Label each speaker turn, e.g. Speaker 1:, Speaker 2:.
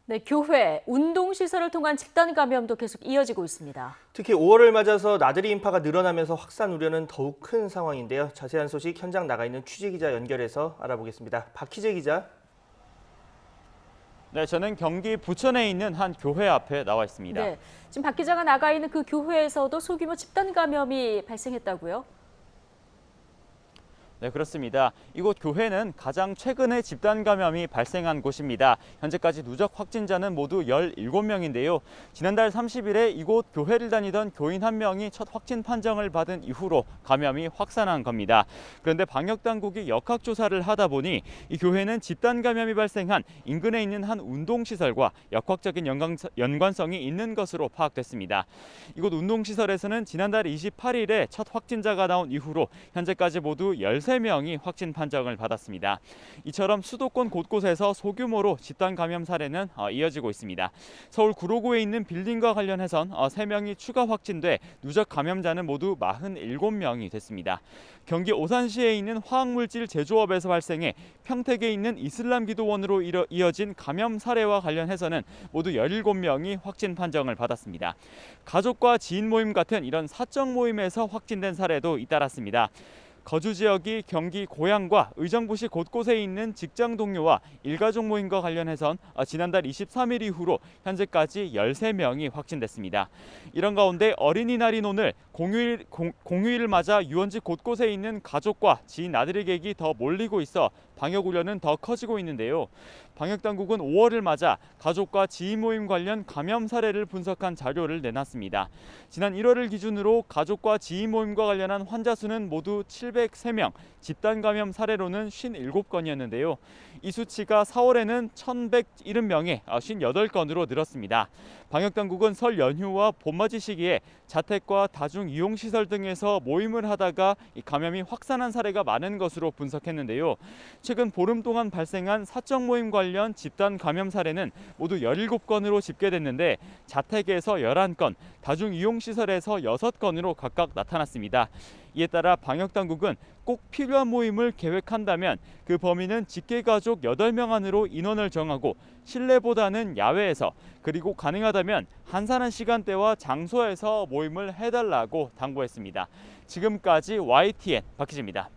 Speaker 1: 네, 교회, 운동시설을 통한 집단 감염도 계속 이어지고 있습니다.
Speaker 2: 특히 5월을 맞아서 나들이 인파가 늘어나면서 확산 우려는 더욱 큰 상황인데요. 자세한 소식 현장 나가 있는 취재 기자 연결해서 알아보겠습니다. 박희재 기자.
Speaker 3: 네, 저는 경기 부천에 있는 한 교회 앞에 나와 있습니다.
Speaker 1: 네, 지금 박 기자가 나가 있는 그 교회에서도 소규모 집단 감염이 발생했다고요?
Speaker 3: 네, 그렇습니다. 이곳 교회는 가장 최근에 집단 감염이 발생한 곳입니다. 현재까지 누적 확진자는 모두 17명인데요. 지난달 30일에 이곳 교회를 다니던 교인 1명이 첫 확진 판정을 받은 이후로 감염이 확산한 겁니다. 그런데 방역당국이 역학조사를 하다 보니 이 교회는 집단 감염이 발생한 인근에 있는 한 운동시설과 역학적인 연관성이 있는 것으로 파악됐습니다. 이곳 운동시설에서는 지난달 28일에 첫 확진자가 나온 이후로 현재까지 모두 13명이 확진 판정을 받았습니다. 이처럼 수도권 곳곳에서 소규모로 집단 감염 사례는 이어지고 있습니다. 서울 구로구에 있는 빌딩과 관련해선 3명이 추가 확진돼 누적 감염자는 모두 47명이 됐습니다. 경기 오산시에 있는 화학물질 제조업에서 발생해 평택에 있는 이슬람 기도원으로 이어진 감염 사례와 관련해서는 모두 17명이 확진 판정을 받았습니다. 가족과 지인 모임 같은 이런 사적 모임에서 확진된 사례도 잇따랐습니다. 거주 지역이 경기 고양과 의정부시 곳곳에 있는 직장 동료와 일가족 모임과 관련해선 지난달 23일 이후로 현재까지 13명이 확진됐습니다. 이런 가운데 어린이날인 오늘 공휴일을 맞아 유원지 곳곳에 있는 가족과 지인 나들이객이 더 몰리고 있어 방역 우려는 더 커지고 있는데요. 방역당국은 5월을 맞아 가족과 지인 모임 관련 감염 사례를 분석한 자료를 내놨습니다. 지난 1월을 기준으로 가족과 지인 모임과 관련한 환자 수는 모두 703명, 집단 감염 사례로는 57건이었는데요. 이 수치가 4월에는 1,170명에 58건으로 늘었습니다. 방역당국은 설 연휴와 봄맞이 시기에 자택과 다중이용시설 등에서 모임을 하다가 감염이 확산한 사례가 많은 것으로 분석했는데요. 최근 보름 동안 발생한 사적 모임 관련 집단 감염 사례는 모두 17건으로 집계됐는데 자택에서 11건, 다중이용시설에서 6건으로 각각 나타났습니다. 이에 따라 방역당국은 꼭 필요한 모임을 계획한다면 그 범위는 직계가족 8명 안으로 인원을 정하고 실내보다는 야외에서 그리고 가능하다면 한산한 시간대와 장소에서 모임을 해달라고 당부했습니다. 지금까지 YTN 박희재입니다.